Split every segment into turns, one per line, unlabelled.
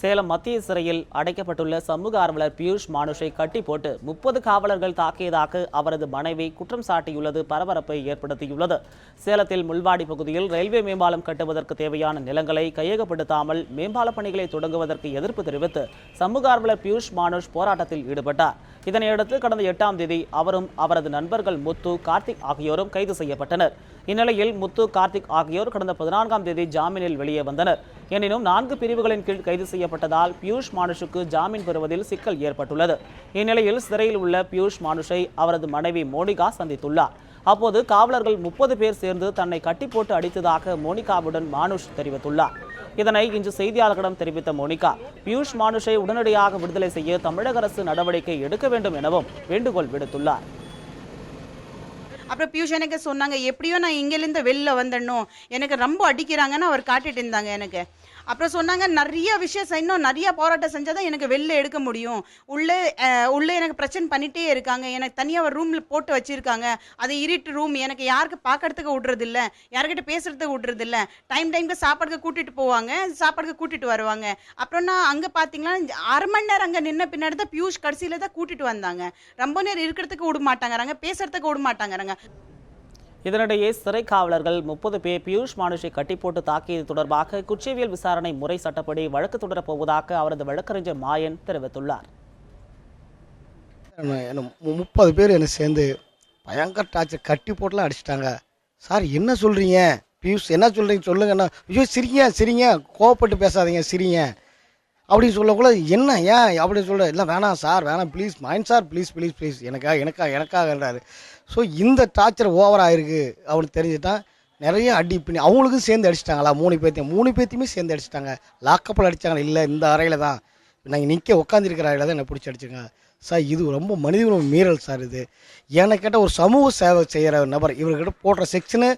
சேலம் மத்திய சிறையில் அடைக்கப்பட்டுள்ள சமூக ஆர்வலர் பியூஷ் மானுஷை கட்டி போட்டு 30 காவலர்கள் தாக்கியதாக அவரது மனைவி குற்றம் சாட்டியுள்ளது பரபரப்பை ஏற்படுத்தியுள்ளது. சேலத்தில் முள்வாடி பகுதியில் ரயில்வே மேம்பாலம் கட்டுவதற்கு தேவையான நிலங்களை கையகப்படுத்தாமல் மேம்பால பணிகளை தொடங்குவதற்கு எதிர்ப்பு தெரிவித்து சமூக ஆர்வலர் பியூஷ் மானுஷ் போராட்டத்தில் ஈடுபட்டார். இதனையடுத்து கடந்த 8ஆம் தேதி அவரும் அவரது நண்பர்கள் முத்து, கார்த்திக் ஆகியோரும் கைது செய்யப்பட்டனர். இந்நிலையில் முத்து, கார்த்திக் ஆகியோர் கடந்த 14ஆம் தேதி ஜாமீனில் வெளியே வந்தனர். எனினும் 4 பிரிவுகளின் கீழ் கைது செய்யப்பட்டதால் பியூஷ் மானுஷுக்கு ஜாமீன் பெறுவதில் சிக்கல் ஏற்பட்டுள்ளது. இந்நிலையில் சிறையில் உள்ள பியூஷ் மானுஷை அவரது மனைவி மோனிகா சந்தித்துள்ளார். அப்போது காவலர்கள் 30 பேர் சேர்ந்து தன்னை கட்டி போட்டு அடித்ததாக மோனிகாவுடன் மானுஷ் தெரிவித்துள்ளார். இதனை இன்று செய்தியாளர்களிடம் தெரிவித்த மோனிகா, பியூஷ் மானுஷை உடனடியாக விடுதலை செய்ய தமிழக அரசு நடவடிக்கை எடுக்க வேண்டும் எனவும் வேண்டுகோள் விடுத்துள்ளார்.
அப்புறம் பியூஷ் எனக்கு சொன்னாங்க, எப்படியோ நான் இங்கேருந்து வெளில வந்துடணும், எனக்கு ரொம்ப அடிக்கிறாங்கன்னு அவர் காட்டிட்டு இருந்தாங்க எனக்கு. அப்புறம் சொன்னாங்க, நிறைய விஷயம் இன்னும் நிறைய போராட்டம் செஞ்சால் தான் எனக்கு வெளில எடுக்க முடியும், உள்ளே எனக்கு பிரச்சனை பண்ணிகிட்டே இருக்காங்க, எனக்கு தனியாக ஒரு ரூமில் போட்டு வச்சுருக்காங்க, அது இருட்டு ரூம், எனக்கு யாருக்கு பார்க்கறதுக்கு விட்றதில்ல, யார்கிட்ட பேசுகிறதுக்கு விட்றதில்ல, டைமுக்கு சாப்பாடுக்கு கூட்டிகிட்டு போவாங்க, சாப்பாடுக்கு கூட்டிகிட்டு வருவாங்க. அப்புறம் நான் அங்கே பார்த்தீங்கன்னா 1/2 மணி நேரம் அங்கே நின்ன பின்னாடி தான் பியூஷ் கடைசியில் தான் கூட்டிகிட்டு வந்தாங்க. ரொம்ப நேரம் இருக்கிறதுக்கு விட மாட்டாங்கிறாங்க, பேசுறதுக்கு விட மாட்டாங்கிறாங்க.
இதனிடையே சிறை காவலர்கள் 30 பேர் பியூஷ் மானுஷை கட்டி போட்டு தாக்கியது தொடர்பாக குற்றவியல் விசாரணை முறை சட்டப்படி வழக்கு தொடரப் போவதாக அவரது வழக்கறிஞர் மாயன் தெரிவித்துள்ளார்.
30 பேர் என்ன சேர்ந்து பயங்கர டார்ச்சர் கட்டி போட்டுலாம் அடிச்சிட்டாங்க. சார் என்ன சொல்கிறீங்க, பியூஷ் என்ன சொல்கிறீங்க சொல்லுங்கண்ணா. ஐயோ சிரிங்க கோவப்பட்டு பேசாதீங்க, சிரிங்க அப்படின்னு சொல்லக்கூட என்ன ஏன் அப்படின்னு சொல்ல, இல்லை வேணாம் சார் வேணாம் ப்ளீஸ் மாயன் சார் ப்ளீஸ் எனக்காகன்றாரு. ஸோ இந்த டார்ச்சர் ஓவர் ஆயிருக்கு அவனுக்கு தெரிஞ்சுட்டான். நிறைய அடி பண்ணி அவங்களுக்கும் சேர்ந்து அடிச்சிட்டாங்களா, 3 பேர்த்தையுமே சேர்ந்து அடிச்சிட்டாங்க. லாக்கப்பில் அடித்தாங்களா, இல்லை இந்த அறையில் தான் நாங்கள் நிற்க உட்காந்துருக்கிற அறையில் தான் என்னை பிடிச்சி அடிச்சிருக்காங்க. சார் இது ரொம்ப மனித உரிமை மீறல் சார். இது எனக்கு கேட்டால் ஒரு சமூக சேவை செய்கிற நபர் இவர்கிட்ட போடுற செக்ஷனு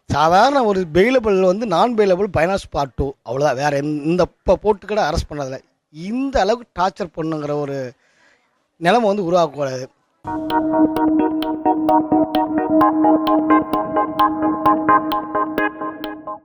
சாதாரண ஒரு பெயிலபிள் நான் பெயிலபிள் பைனான்ஸ் பார்ட் 2 அவ்வளோதான். வேறு இந்த இப்போ போட்டு கூட அரெஸ்ட் பண்ணதில்லை. இந்த அளவுக்கு டார்ச்சர் பண்ணுங்கிற ஒரு நிலைமை உருவாக்கக்கூடாது.